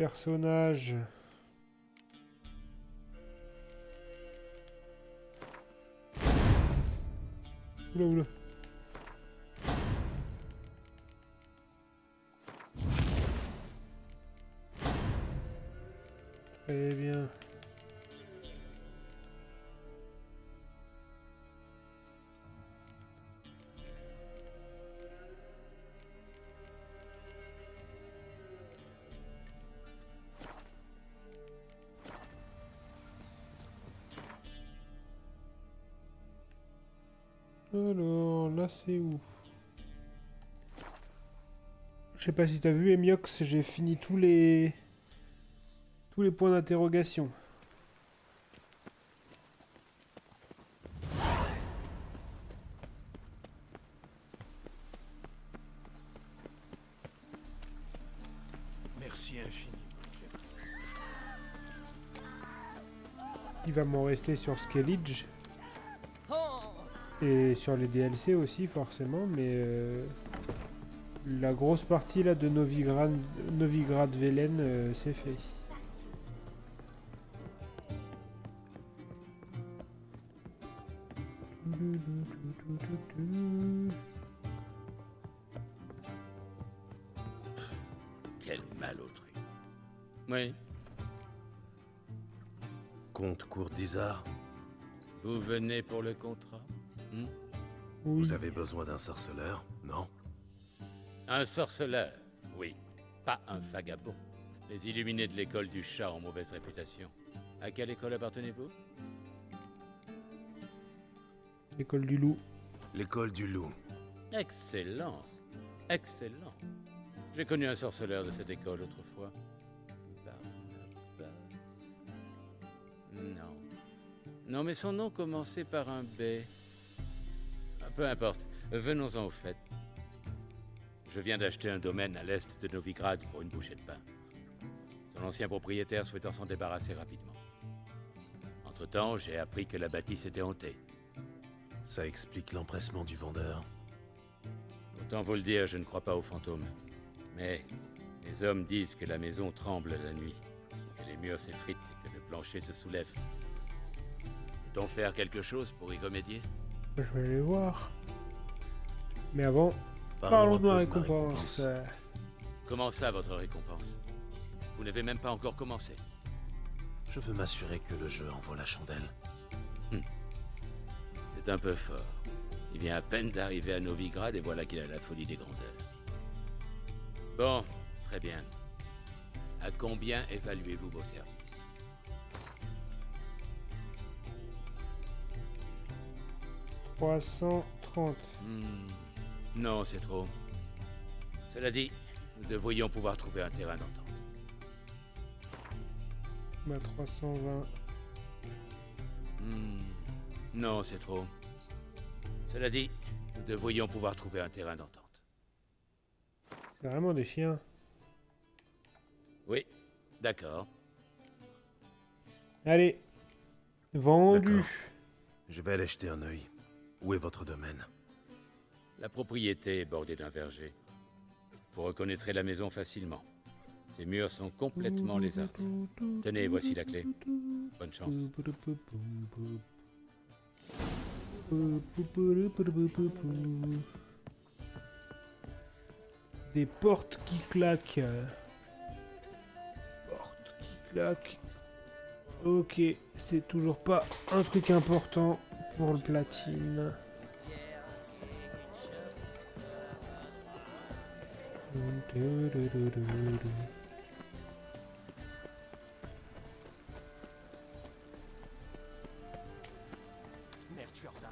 Personnage. Oula, oula. Très bien. Alors, là c'est où? Je sais pas si t'as vu, Emiox, j'ai fini tous les points d'interrogation. Merci infiniment. Il va m'en rester sur Skellige. Et sur les DLC aussi, forcément, mais la grosse partie là de Novigrad Velen, c'est fait. Quelle malotrie. Oui, Comte Courtisard, vous venez pour le contrat? Oui. vous avez besoin d'un sorceleur, non? Un sorceleur, oui. Pas un vagabond. Les illuminés de l'école du chat ont mauvaise réputation. À quelle école appartenez-vous? L'école du loup. L'école du loup. Excellent. Excellent. J'ai connu un sorceleur de cette école autrefois. Barnabas. Non. Non, mais son nom commençait par un B. Ah, peu importe. Venons-en au fait. Je viens d'acheter un domaine à l'est de Novigrad pour une bouchée de pain. Son ancien propriétaire souhaitant s'en débarrasser rapidement. Entre-temps, j'ai appris que la bâtisse était hantée. Ça explique l'empressement du vendeur. Autant vous le dire, je ne crois pas aux fantômes. Mais les hommes disent que la maison tremble la nuit, que les murs s'effritent et que le plancher se soulève. Peut-on faire quelque chose pour y remédier? Je vais aller voir. Mais avant, Parlons parlons un de ma peu récompense. Comment ça, votre récompense? Vous n'avez même pas encore commencé. Je veux m'assurer que le jeu en vaut la chandelle. C'est un peu fort. Il vient à peine d'arriver à Novigrad et voilà qu'il a la folie des grandeurs. Bon, très bien. À combien évaluez-vous vos services? 330. Non, c'est trop. Cela dit, nous devrions pouvoir trouver un terrain d'entente. Bah 320. Non, c'est trop. Cela dit, nous devrions pouvoir trouver un terrain d'entente. C'est vraiment des chiens. Oui, d'accord. Allez. Vendu. D'accord. Je vais aller jeter un œil. Où est votre domaine? La propriété est bordée d'un verger. Vous reconnaîtrez la maison facilement. Ses murs sont complètement lézardés. Tenez, voici la clé. Bonne chance. Des portes qui claquent. Portes qui claquent. Ok, c'est toujours pas un truc important pour le platine. Merde, je suis en retard.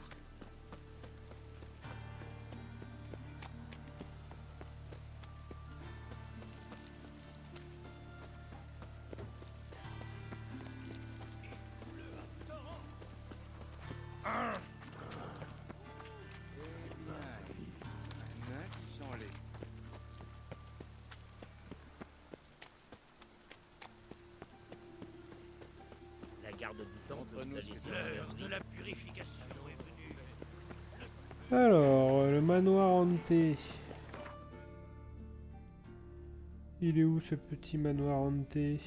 La garde du temple nous a laissé L'heure de la purification est venue. Alors, le manoir hanté. Il est où ce petit manoir hanté?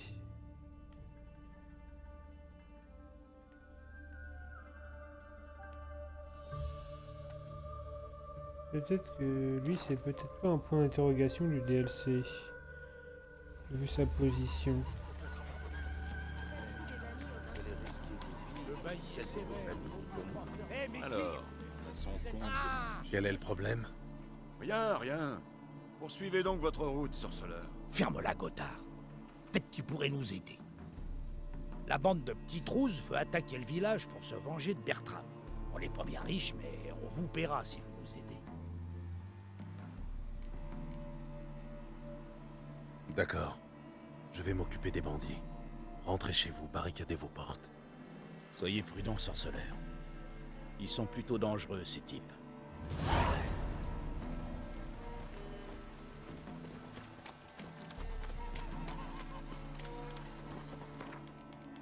Peut-être que lui c'est peut-être pas un point d'interrogation du DLC. Vu sa position. Alors, son compte. Quel est le problème? Rien, rien. Poursuivez donc votre route, sorceleur. Ferme-la, Gothard. Peut-être qu'il pourrait nous aider. La bande de petits trousses veut attaquer le village pour se venger de Bertram. On n'est pas bien riches, mais on vous paiera si vous nous aidez. D'accord. Je vais m'occuper des bandits. Rentrez chez vous, barricadez vos portes. Soyez prudents, sorceleur. Ils sont plutôt dangereux, ces types.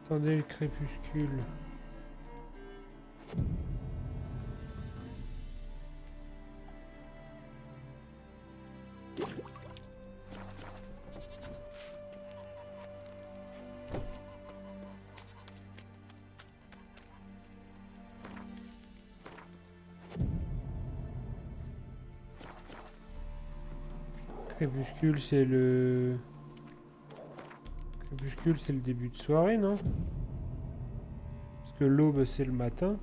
Attendez le crépuscule. Crépuscule, c'est le... Crépuscule, c'est le début de soirée, non? Parce que l'aube, c'est le matin.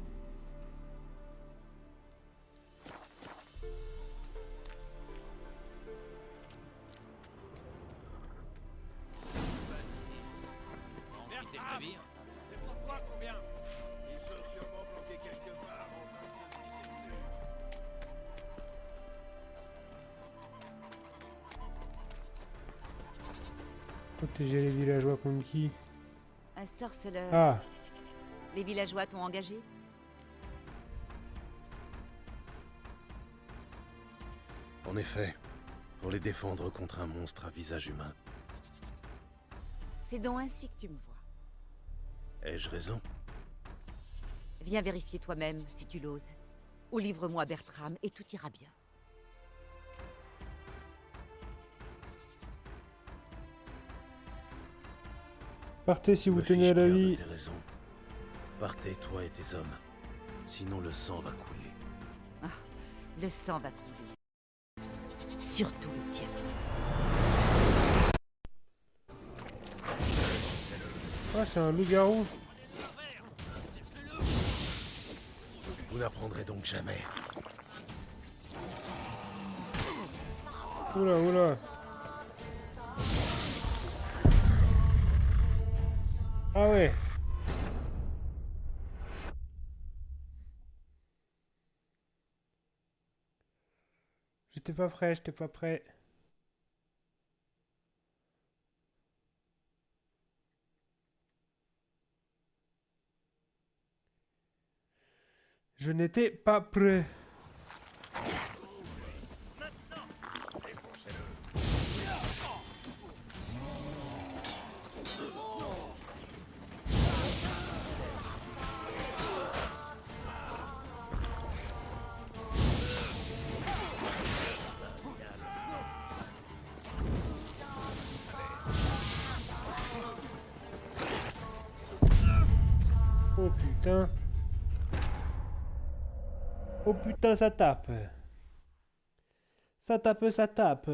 Protéger les villageois contre qui? Un sorceleur. Ah, Les villageois t'ont engagé? En effet, pour les défendre contre un monstre à visage humain. C'est donc ainsi que tu me vois. Ai-je raison? Viens vérifier toi-même, si tu l'oses. Ou livre-moi Bertram et tout ira bien. partez si vous Me tenez à la fiche bien de vie. tes raisons. Partez, toi et tes hommes. Sinon le sang va couler. Le sang va couler. Surtout le tien. Ah, c'est un loup-garou. Vous n'apprendrez donc jamais. Oula, oula. Ah ouais. J'étais pas prêt, j'étais pas prêt. Je n'étais pas prêt. Oh putain. Oh putain, ça tape. Ça tape, ça tape.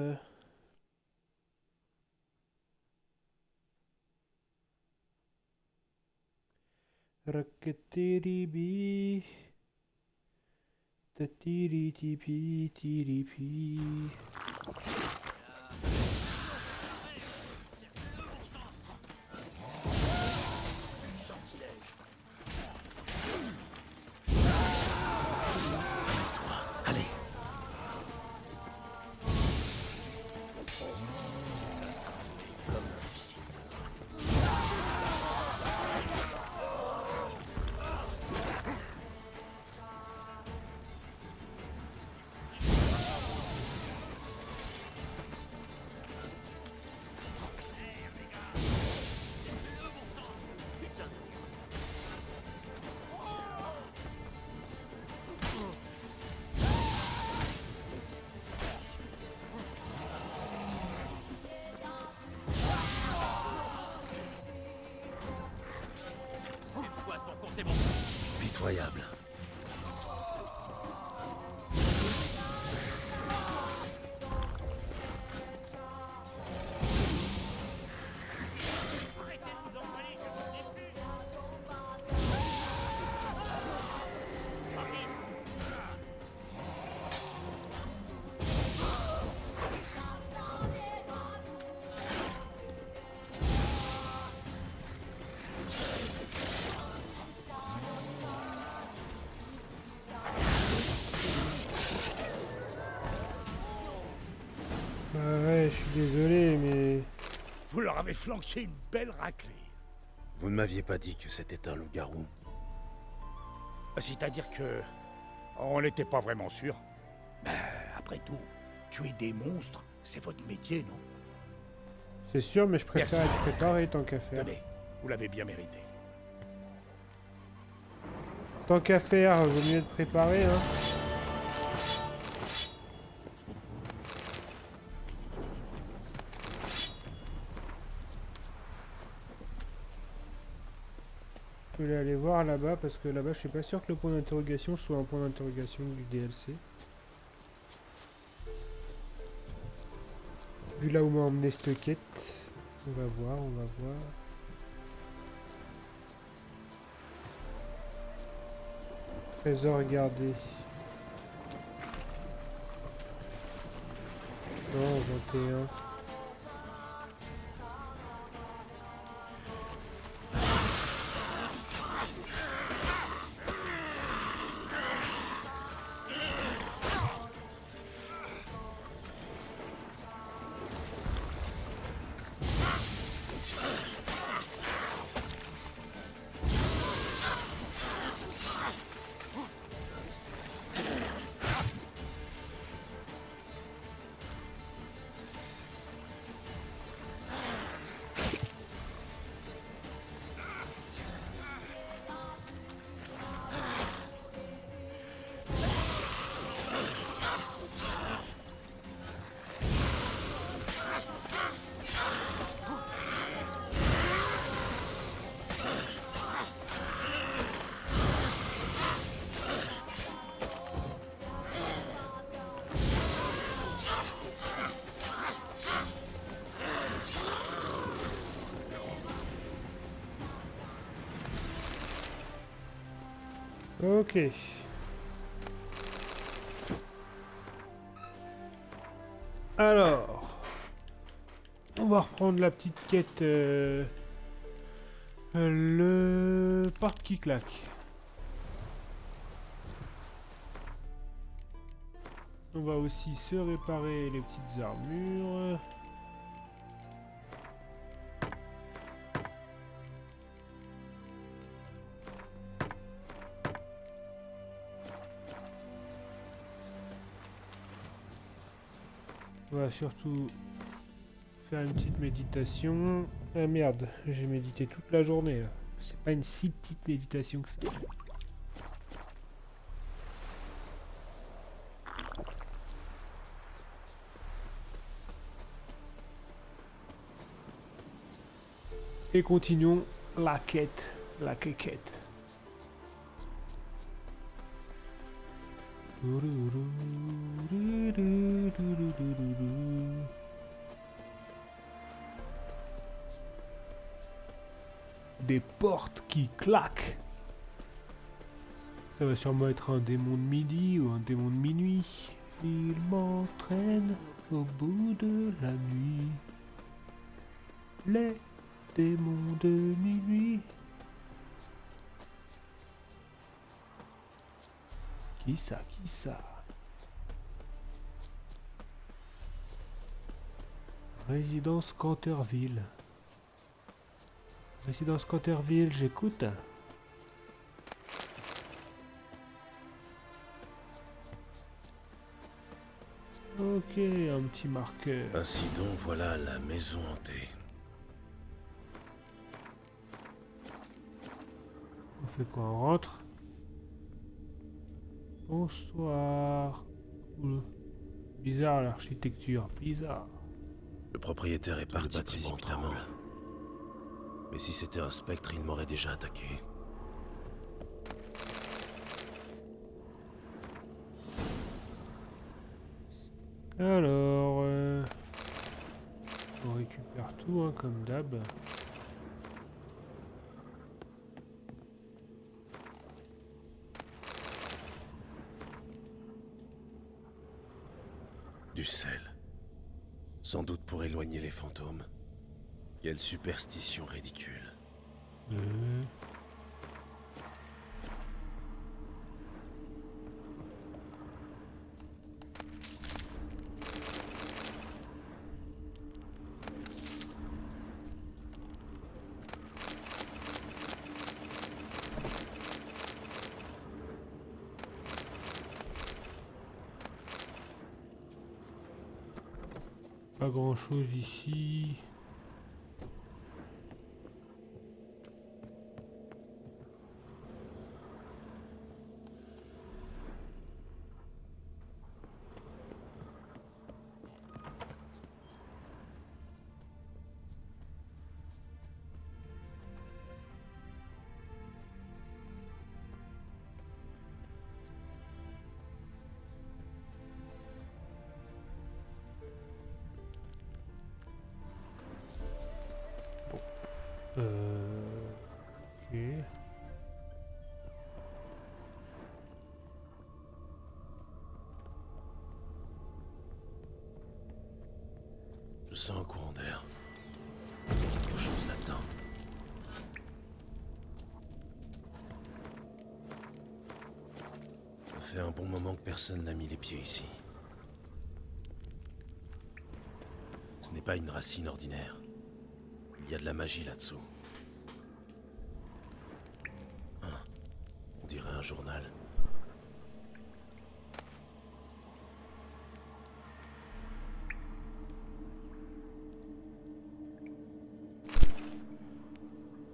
Rocketiribi. Tatiritipi, tiripi. Allez. Désolé, mais... Vous leur avez flanqué une belle raclée. Vous ne m'aviez pas dit que c'était un loup-garou. C'est-à-dire que... on n'était pas vraiment sûr. Mais après tout, tuer des monstres, c'est votre métier, non? C'est sûr, mais je préfère Merci. être préparé tant qu'à faire. Tenez, vous l'avez bien mérité. Tant qu'à faire, vaut mieux être préparé, hein. Je vais aller voir là-bas parce que là-bas je suis pas sûr que le point d'interrogation soit un point d'interrogation du DLC. Vu là où m'a emmené cette quête, on va voir, on va voir. Trésor gardé. Non, 21. Ok. Alors, on va reprendre la petite quête. Le porte qui claque. On va aussi se réparer les petites armures. On va surtout faire une petite méditation. Ah merde, j'ai médité toute la journée là. C'est pas une si petite méditation que ça. Et continuons la quête, la quéquette. Des portes qui claquent. Ça va sûrement être un démon de midi ou un démon de minuit. Il m'entraîne au bout de la nuit. Les démons de minuit. Qui ça? Qui ça? Résidence Canterville. Résidence Canterville, j'écoute. Ok, un petit marqueur. Ainsi donc, voilà la maison hantée. On fait quoi? On rentre? Bonsoir. Ouh, bizarre l'architecture, bizarre. Le propriétaire est parti précipitamment. Mais si c'était un spectre, il m'aurait déjà attaqué. Alors, on récupère tout, hein, comme d'hab. Du sel. Sans doute pour éloigner les fantômes. Quelle superstition ridicule. pas grand chose ici. Ok. Je sens un courant d'air. Il y a quelque chose là-dedans. Ça fait un bon moment que personne n'a mis les pieds ici. Ce n'est pas une racine ordinaire. Il y a de la magie là-dessous. On dirait un journal.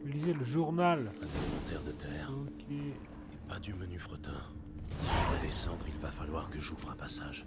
Lisez le journal. Un inventaire de terre. Ok. Et pas du menu fretin. Si je veux descendre, il va falloir que j'ouvre un passage.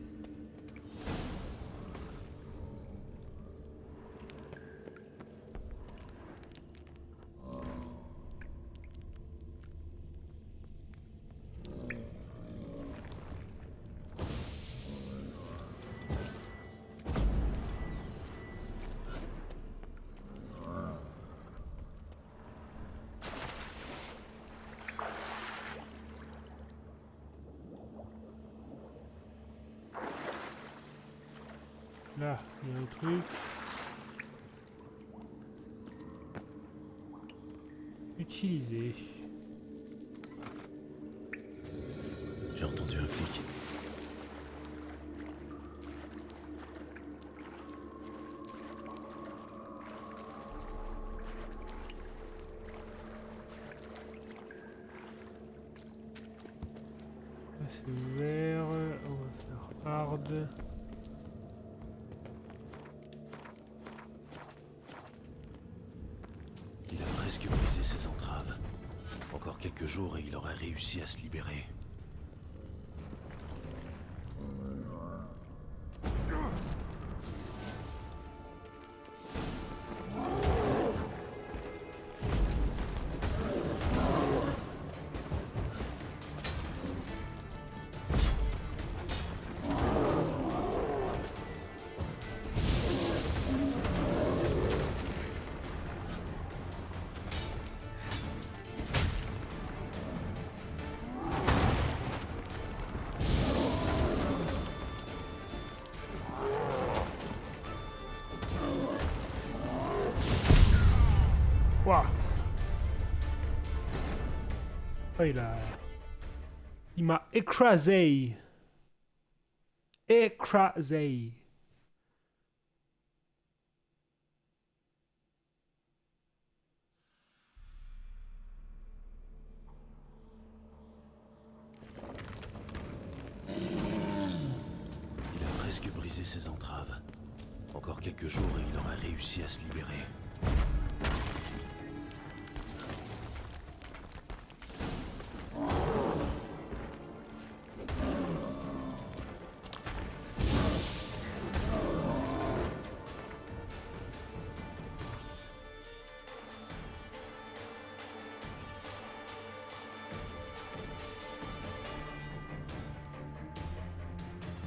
Là, il y a un truc. Utiliser. J'ai entendu un clic. Là, c'est vert. On va faire hard. Il a presque brisé ses entraves. Encore quelques jours et il aurait réussi à se libérer. Waouh. Oh, il m'a écrasé. Écrasé. Il a presque brisé ses entraves. Encore quelques jours et il aurait réussi à se libérer.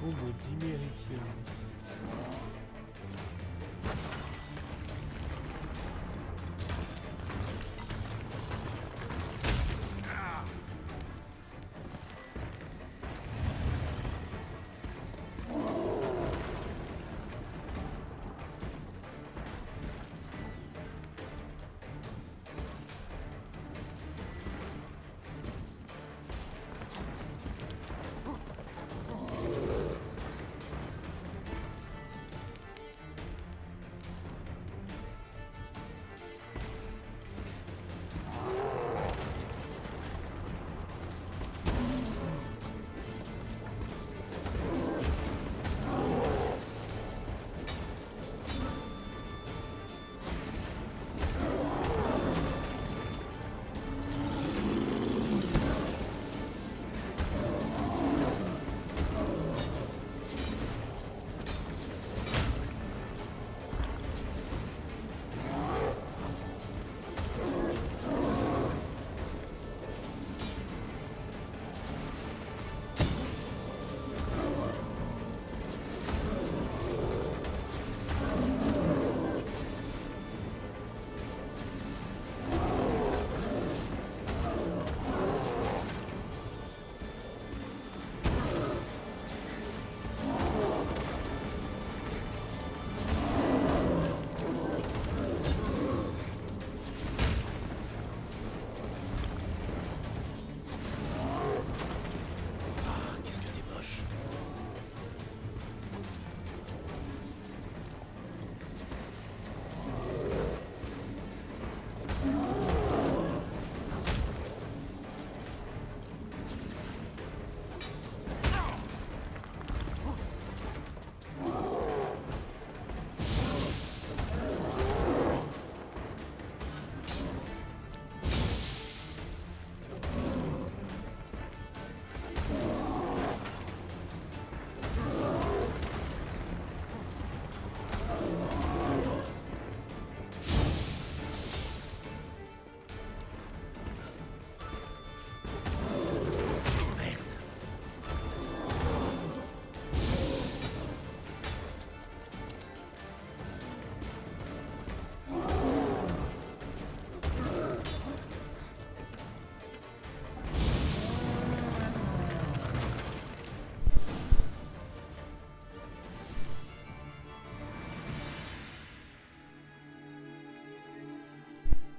Bombe diméridienne.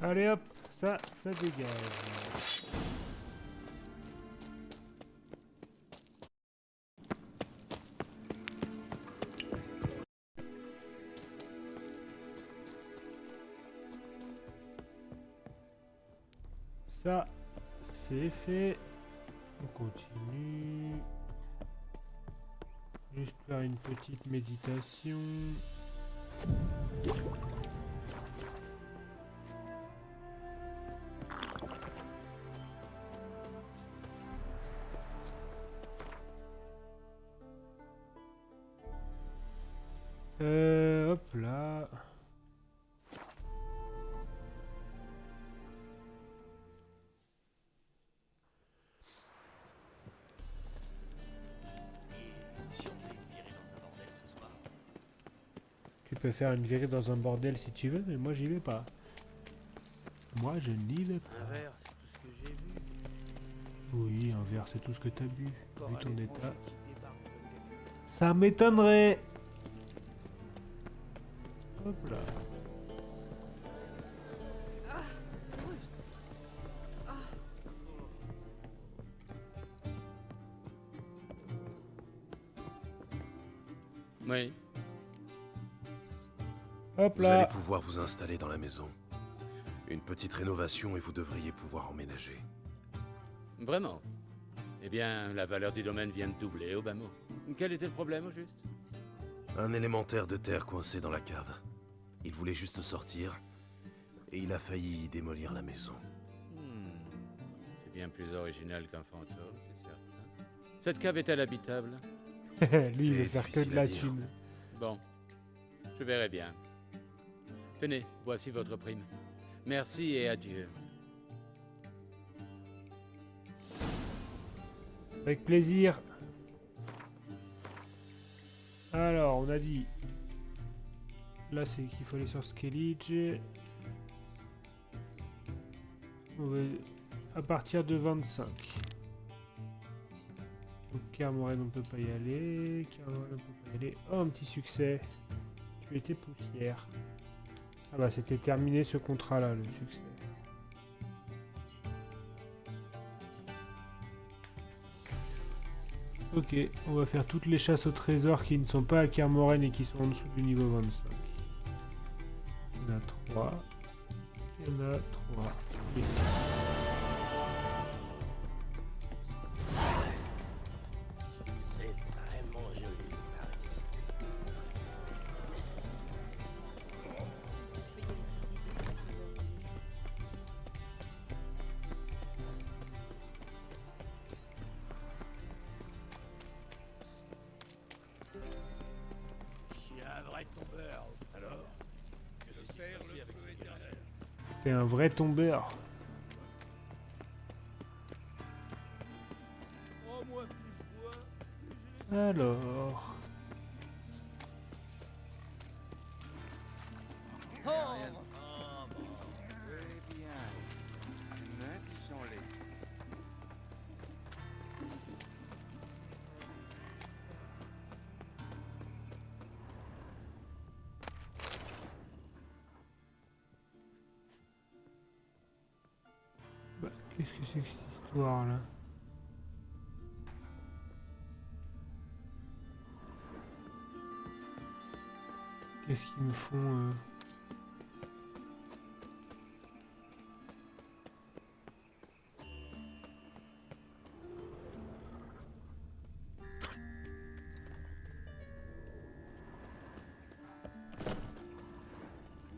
Allez hop, ça dégage. Ça, c'est fait. On continue. Juste faire une petite méditation. Hop là. Si on faisait une virée dans un bordel ce soir? Tu peux faire une virée dans un bordel si tu veux, mais moi j'y vais pas. Moi je n'y vais pas. Un verre, c'est tout ce que j'ai vu. Oui, un verre c'est tout ce que t'as bu. Encore Vu un ton étranger état. qui débarque comme d'habitude. Ça m'étonnerait. Hop là. Oui. Hop Vous allez là. pouvoir vous installer dans la maison. Une petite rénovation et vous devriez pouvoir emménager. Vraiment? Eh bien, la valeur du domaine vient de doubler au bas mot. Quel était le problème, au juste? Un élémentaire de terre coincé dans la cave. Il voulait juste sortir, et il a failli démolir la maison. C'est bien plus original qu'un fantôme, c'est certain. Cette cave est-elle habitable? Lui il veut C'est faire que difficile de la à dire. thune. Bon, je verrai bien. Tenez, voici votre prime. Merci et adieu. Avec plaisir. Alors, on a dit... Là, c'est qu'il faut aller sur Skellige. On va... À partir de 25. Donc, Kermoren, on peut pas y aller. Kermoren, on peut pas y aller. Oh, un petit succès. Tu étais poussière. Ah bah, c'était terminé ce contrat-là, le succès. Ok, on va faire toutes les chasses au trésor qui ne sont pas à Kermoren et qui sont en dessous du niveau 25. Il y en a 3. Il y en a 3. C'est vraiment joli, Paris. Je suis un vrai tombeur. Alors, que s'est-il passé avec ce gars? T'es un vrai tombeur. Oh, moi, plus je bois. Alors... Bah, qu'est-ce que c'est que cette histoire-là? Qu'est-ce qu'ils me font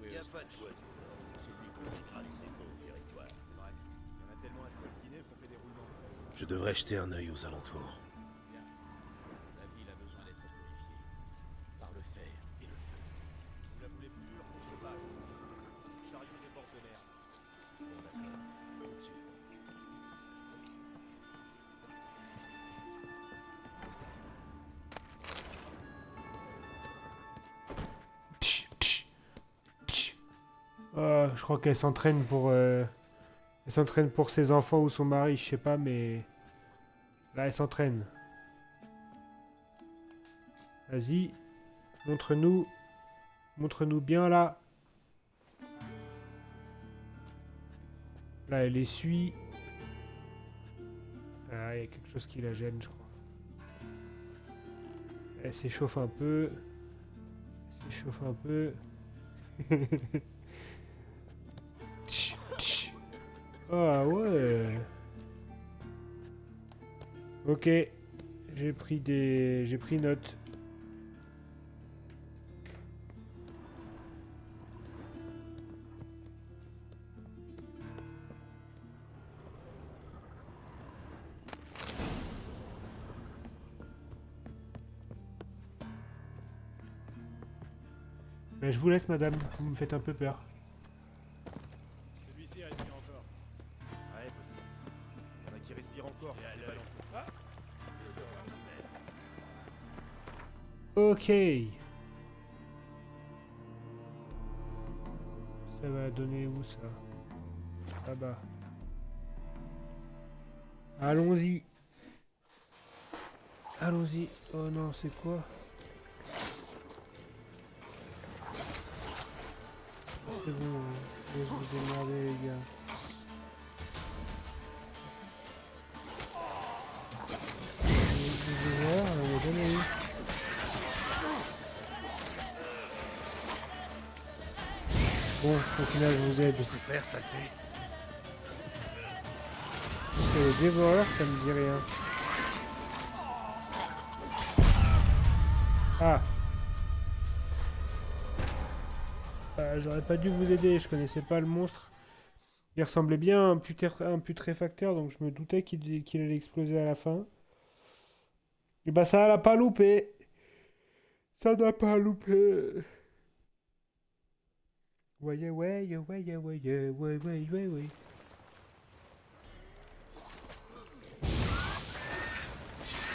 Il n'y a pas de joie. Celui qu'on dégrade ses beaux territoires. C'est vrai. Il y en a tellement asphaltinés qu'on fait des roulements. Je devrais jeter un œil aux alentours. Bien. La ville a besoin d'être purifiée. Par le fer et le feu. Vous la voulez pure, je passe. Chariot des bords de mer. Bon, d'accord. Au-dessus. Tch, tch, tch. Je crois qu'elle s'entraîne pour... Elle s'entraîne pour ses enfants ou son mari, je sais pas, mais... Là, elle s'entraîne. Vas-y. Montre-nous. Montre-nous bien, là. Là, elle essuie. Ah, il y a quelque chose qui la gêne, je crois. Elle s'échauffe un peu. Elle s'échauffe un peu. Tch, tch. Ah ouais. Ok. J'ai pris note. Mais je vous laisse, madame. Vous me faites un peu peur. Celui-ci respire encore. Ouais, possible. Il y en a qui respirent encore. Et à C'est pas l'heure. long. Ok. Ça va donner où ça? Là-bas. Allons-y. Allons-y. Oh non, c'est quoi? C'est bon, je vous ai merdé les gars. Je vais voir, on va donner où? Bon, au final, je vous aide. Tu sais faire, saleté? Parce que les dévoreurs, ça me dit rien. Ah! J'aurais pas dû vous aider, je connaissais pas le monstre. Il ressemblait bien à un putréfacteur, donc je me doutais qu'il allait exploser à la fin. Et bah ça l'a pas loupé! Ça n'a pas loupé! Ouais, ouais, ouais, ouais, ouais, ouais, ouais, ouais.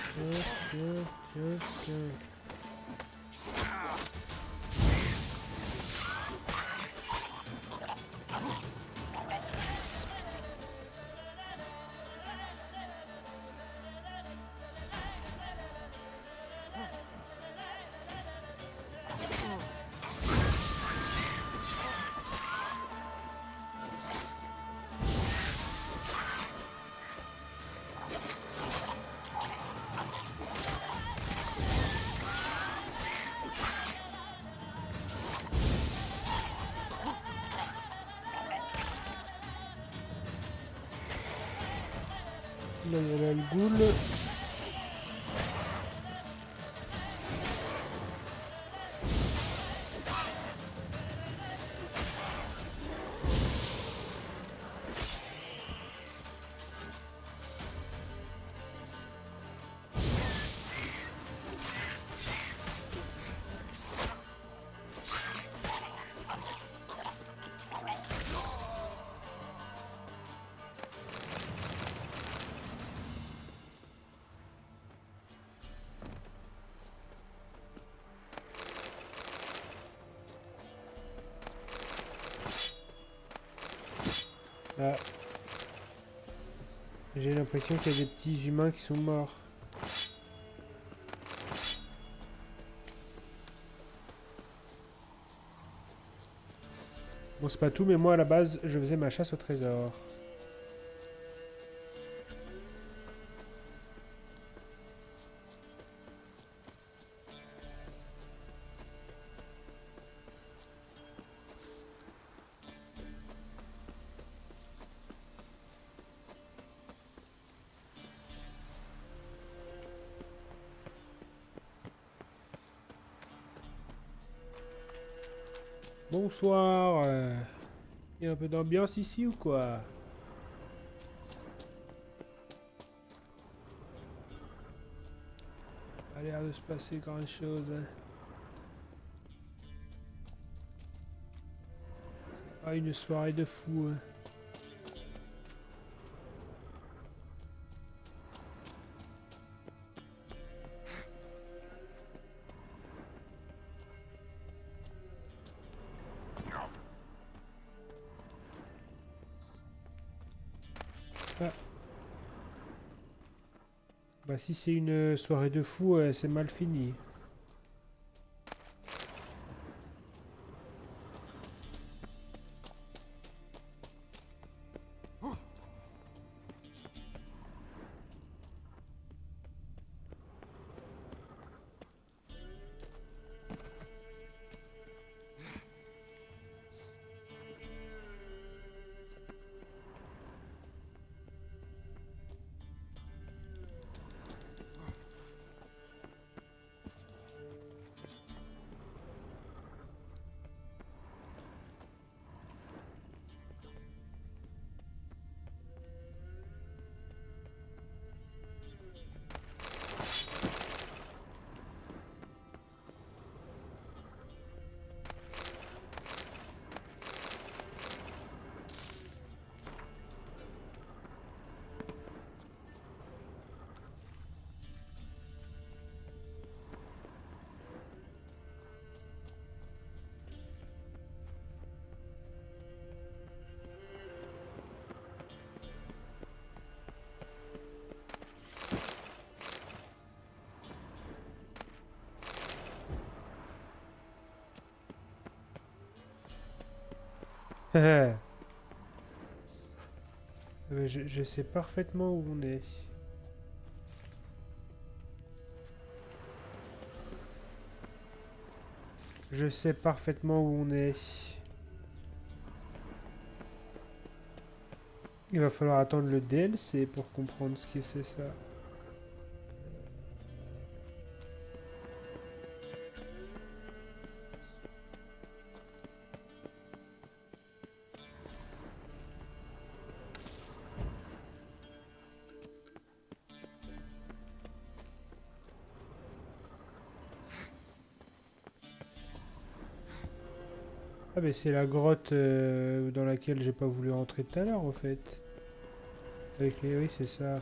Tiens, tiens, tiens. Là, il y a là le ghoul. Ah. J'ai l'impression qu'il y a des petits humains qui sont morts. Bon, c'est pas tout, mais moi à la base, je faisais ma chasse au trésor. Bonsoir. Il y a un peu d'ambiance ici ou quoi? A l'air de se passer grand chose. Hein. Ah, une soirée de fou. Hein. Ah. Bah si c'est une soirée de fou, c'est mal fini. Je sais parfaitement où on est. Je sais parfaitement où on est. Il va falloir attendre le DLC pour comprendre ce que c'est ça. Ah mais c'est la grotte dans laquelle j'ai pas voulu rentrer tout à l'heure en fait. Avec les... Oui c'est ça.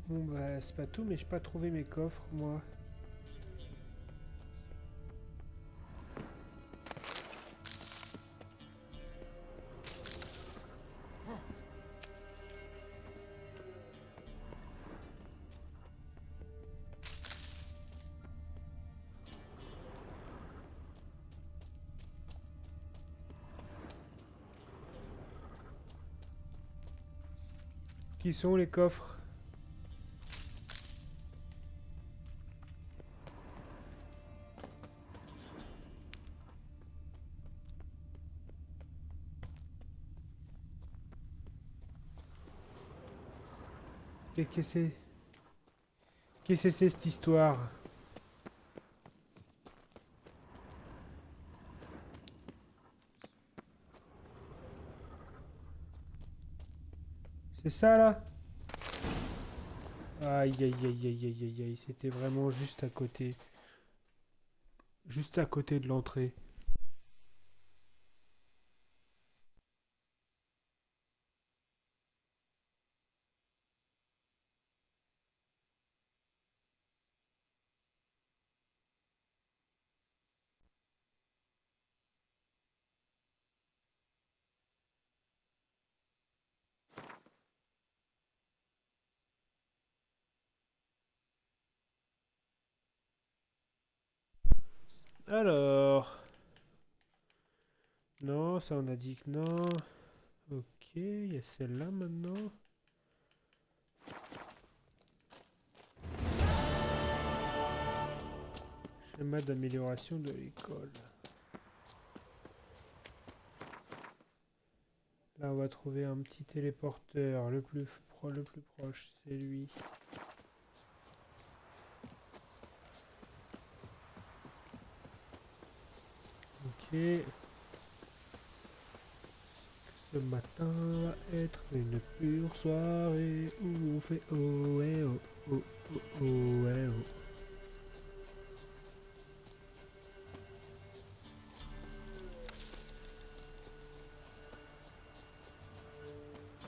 Bon bah c'est pas tout mais j'ai pas trouvé mes coffres moi. Qui sont les coffres? Qu'est-ce que c'est? Qu'est-ce que c'est cette histoire? C'est ça là? Aïe aïe aïe aïe aïe aïe aïe, c'était vraiment juste à côté. Juste à côté de l'entrée. Alors... Non, ça on a dit que non. Ok, il y a celle-là maintenant. Schéma d'amélioration de l'école. Là on va trouver un petit téléporteur. Le plus proche, c'est lui. Ok. Ce matin va être une pure soirée où on fait oh eh oh oh oh oh eh oh.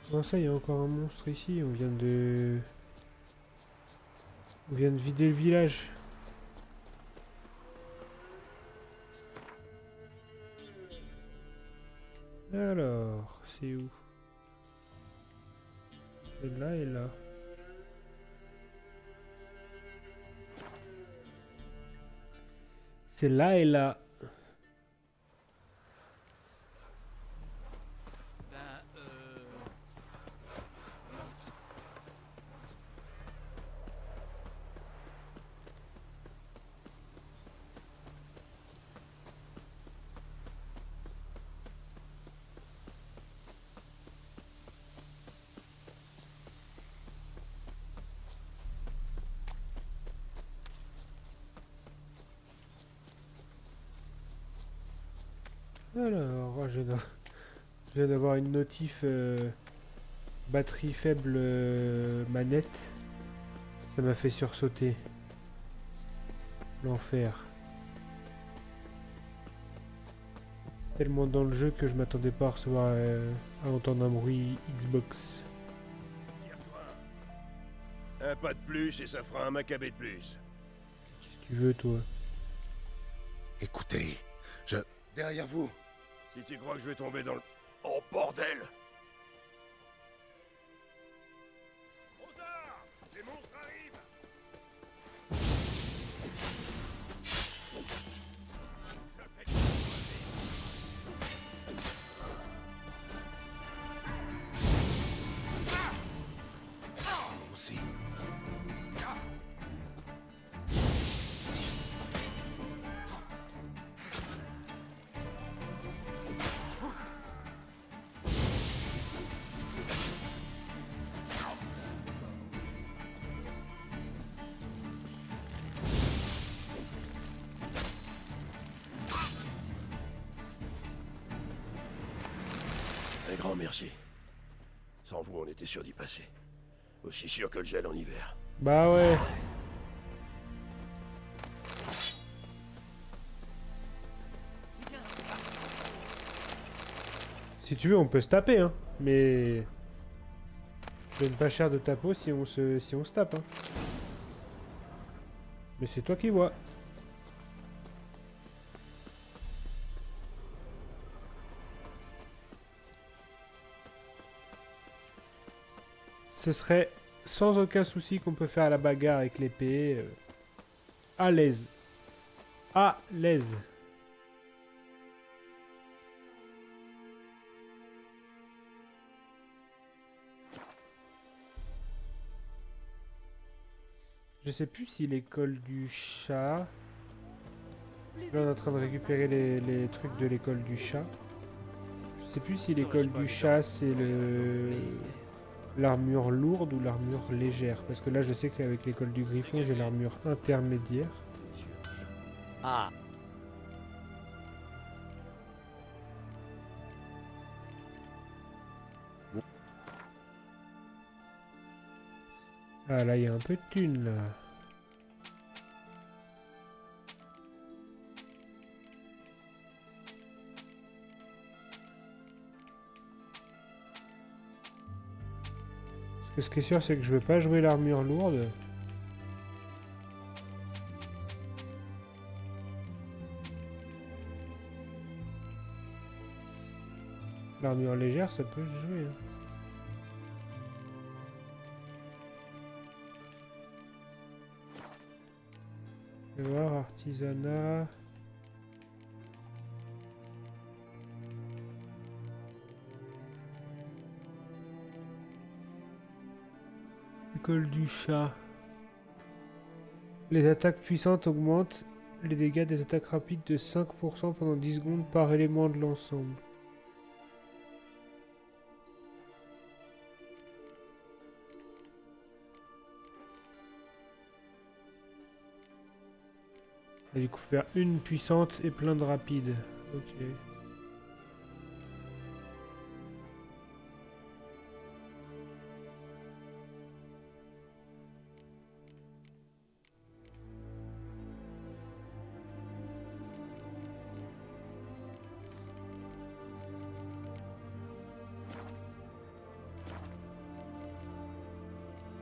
Comment ça, il y a encore un monstre ici? On vient de vider le village. Alors, c'est où? C'est là et là. C'est là et là. Alors, je viens d'avoir une notif batterie faible manette. Ça m'a fait sursauter. L'enfer. Tellement dans le jeu que je m'attendais pas à recevoir à entendre un bruit Xbox. Tire-toi. Un pas de plus et ça fera un macabé de plus. Qu'est-ce que tu veux, toi? Écoutez, je... Derrière vous. Si tu crois que je vais tomber dans le... Oh bordel! Un grand merci. Sans vous, on était sûr d'y passer. Aussi sûr que le gel en hiver. Bah ouais. Si tu veux, on peut se taper, hein. Mais... je donne pas cher de ta peau si on se tape, hein. Mais c'est toi qui vois. Ce serait sans aucun souci qu'on peut faire la bagarre avec l'épée. À l'aise. À l'aise. Je sais plus si l'école du chat... Là on est en train de récupérer les trucs de l'école du chat. Je sais plus si l'école du chat c'est l'armure lourde ou l'armure légère. Parce que là je sais qu'avec l'école du griffon j'ai l'armure intermédiaire. Ah, Ah là il y a un peu de thunes là. Parce que ce qui est sûr c'est que je veux pas jouer l'armure lourde. L'armure légère ça peut se jouer. Hein. Je vais voir artisanat. École du chat. Les attaques puissantes augmentent les dégâts des attaques rapides de 5% pendant 10 secondes par élément de l'ensemble. Et du coup faire une puissante et plein de rapides. Ok.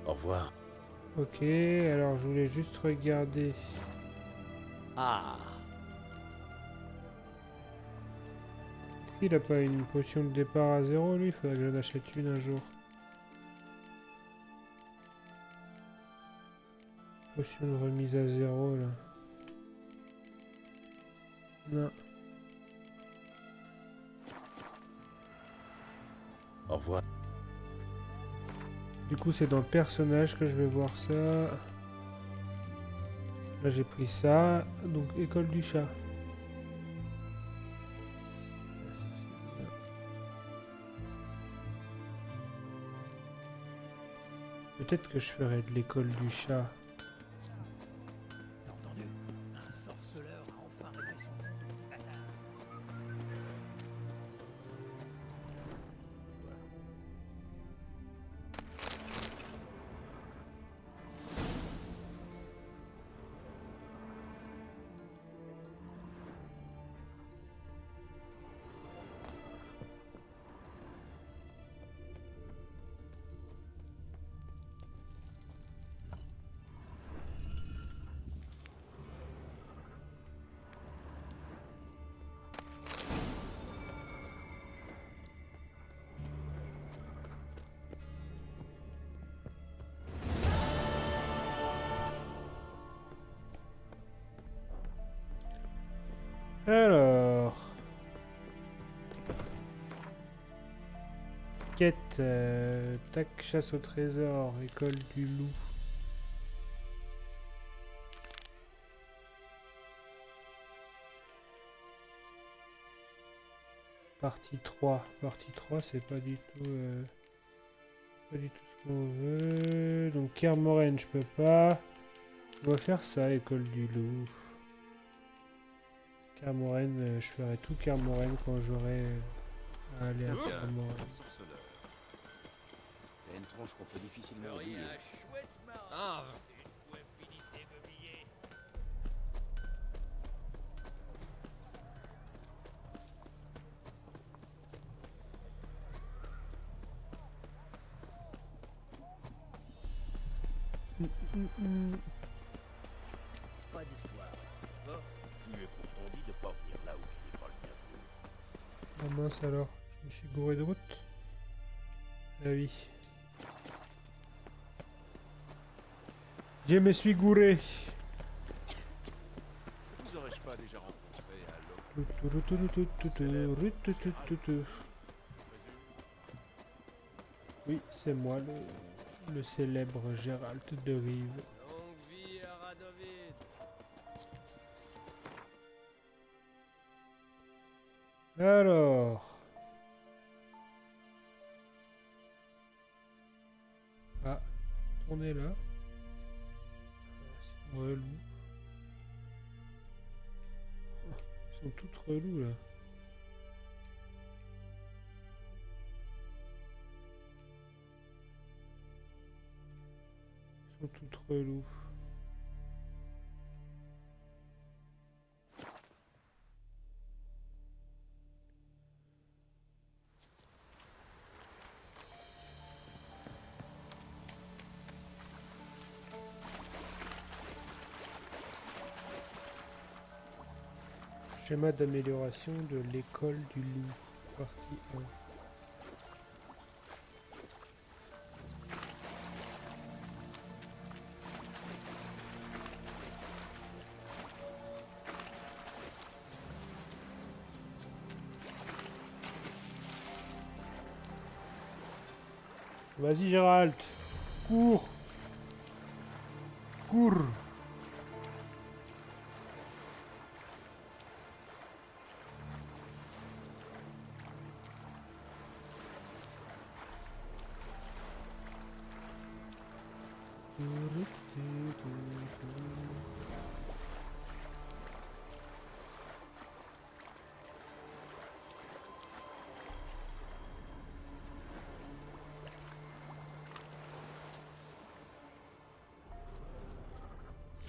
Au revoir. Ok, alors je voulais juste regarder. ah. Est-ce qu'il a pas une potion de départ à 0 lui? Faudrait que j'en achète une un jour. Potion de remise à 0 là. Non. Au revoir. Du coup c'est dans le personnage que je vais voir ça. Là j'ai pris ça. Donc école du chat. Peut-être que je ferai de l'école du chat. T'as entendu? Un sorceleur a enfin réglé son compte au petit bâtard. Alors... Quête, tac, chasse au trésor, école du loup. Partie 3. Partie 3, c'est pas du tout... pas du tout ce qu'on veut. Donc Kermoren, je peux pas. On va faire ça, école du loup. Kermoren, je ferai tout Kermoren quand j'aurai aléatoirement. Un sorceleur. Il a une tronche qu'on peut difficilement oublier. Ah, Pas d'histoire. Je lui ai pourtant dit de pas venir là où il n'est pas le bienvenu. Ah mince alors, je me suis gouré de route. Ah oui. Je me suis gouré. Vous aurais-je pas déjà rencontré à Oui, c'est moi le célèbre Gérald de Rive. longue vie à Radovid. Alors. Ah, tournez là. C'est relou. Ils sont toutes relous là. Ils sont toutes relous. Schéma d'amélioration de l'école du loup, partie 1. Vas-y Gérald, cours, cours.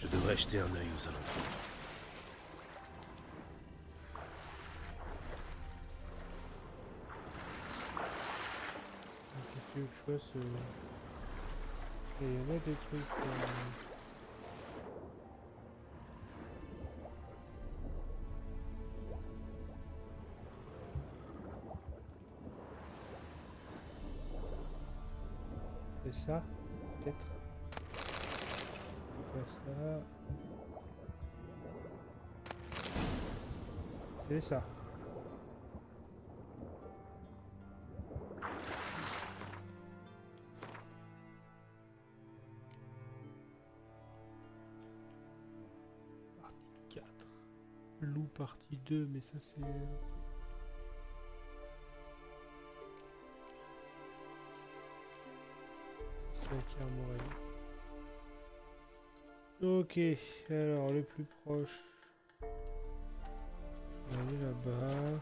Je devrais jeter un œil aux alentours. Qu'est-ce que tu veux que je fasse Il y en a des trucs. C'est ça, peut-être. Pas ça. C'est ça. Partie 4. Loup partie 2, mais ça c'est... Entièrement réglé. Ok, alors le plus proche. Je vais aller là-bas.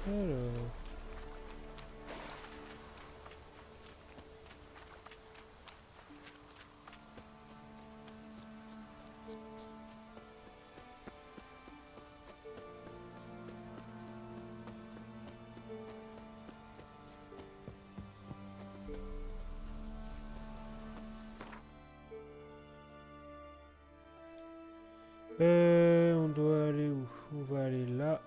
Alors. On doit aller où? On va aller là.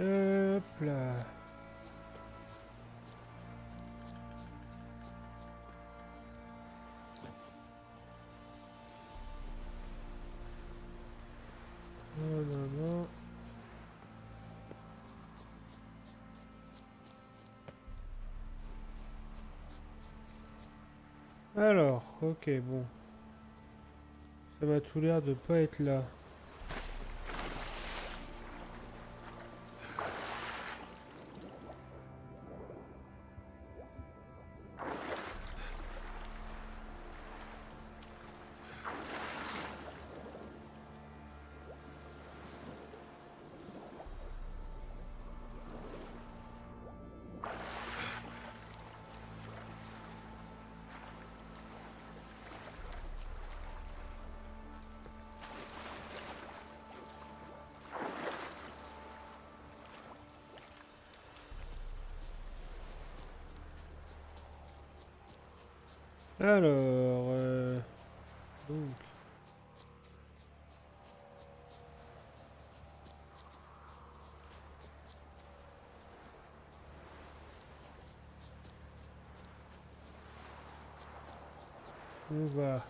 Hop là. Non, non, non. Alors, ok, bon. Ça m'a tout l'air de pas être là. Alors, donc, on va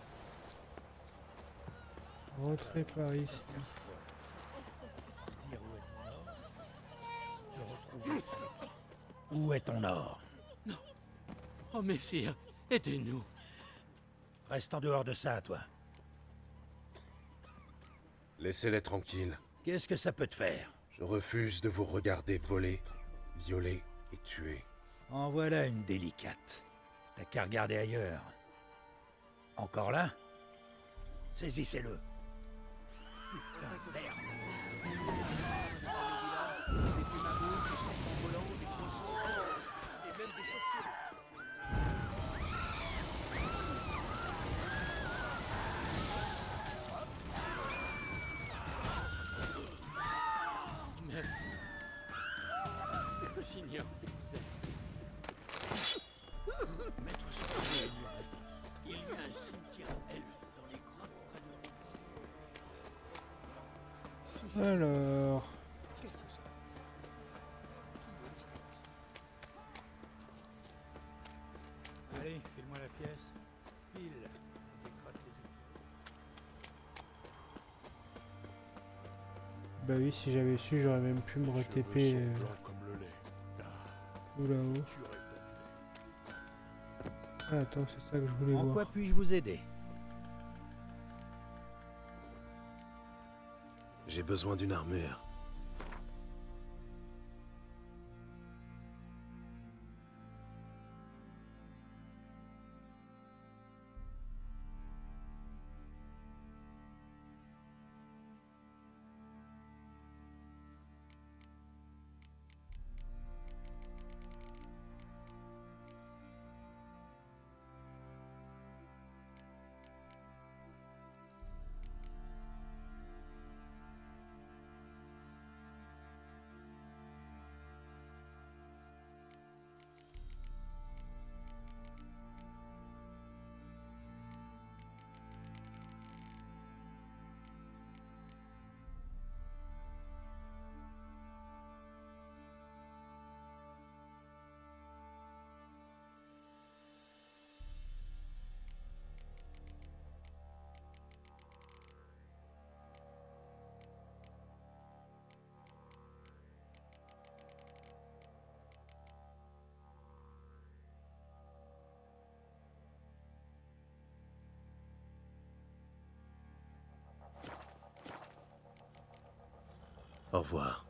rentrer par ici. Dire où est ton or, te retrouver. Où est ton or? Oh, messire, aidez-nous. Reste en dehors de ça, toi. Laissez-les tranquilles. Qu'est-ce que ça peut te faire? Je refuse de vous regarder voler, violer et tuer. En voilà une délicate. T'as qu'à regarder ailleurs. Encore là? Saisissez-le. Putain, merde. Merci. J'ignore que vous êtes. Maître Sorcier, il y a un cimetière elfe dans les grottes près de... Alors, Qu'est-ce que c'est? Allez, file-moi la pièce. File. On décrotte les épaules. bah oui, si j'avais su, j'aurais même pu me re-TP comme le lait. tout là-haut. Tu aurais Ah, attends, c'est ça que je voulais En voir. quoi puis-je vous aider? J'ai besoin d'une armure. Au revoir.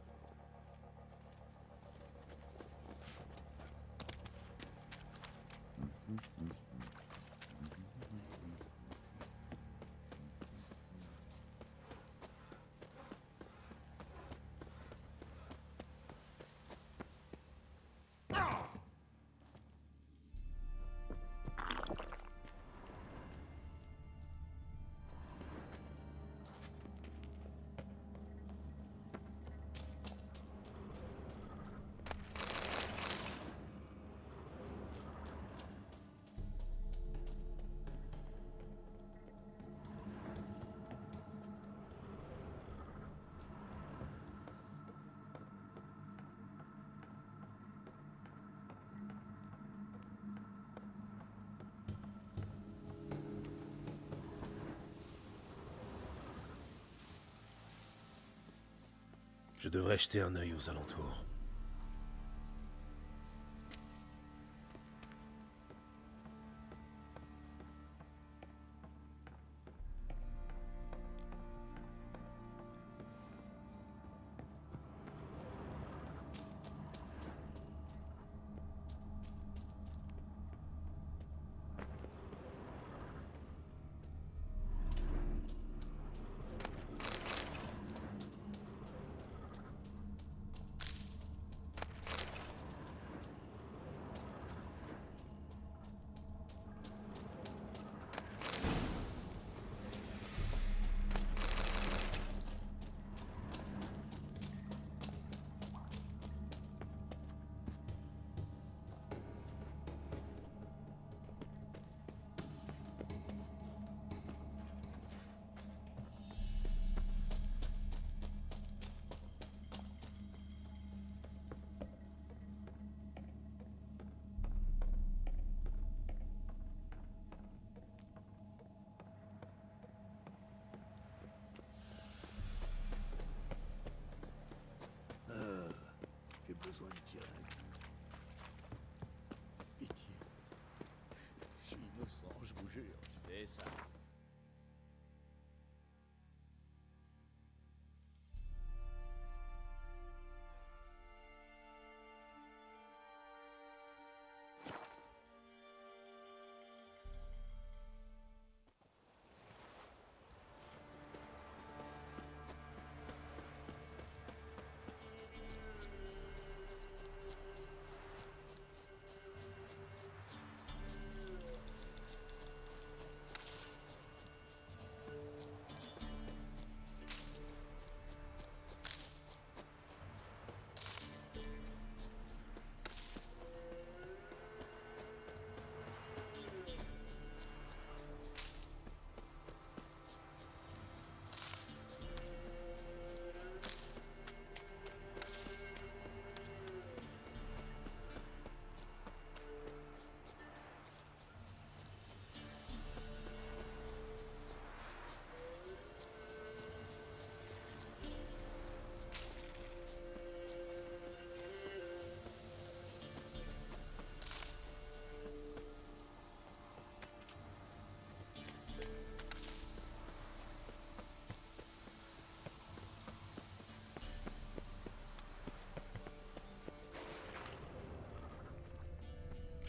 Je devrais jeter un œil aux alentours. J'ai besoin de tirer. Pitié. Je suis innocent, je vous jure. C'est ça.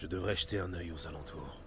Je devrais jeter un œil aux alentours.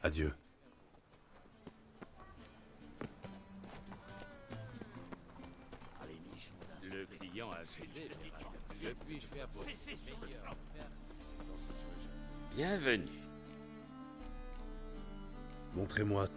Adieu. Le client a accusé. Que puis-je faire pour Bienvenue. Montrez-moi.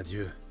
Adieu.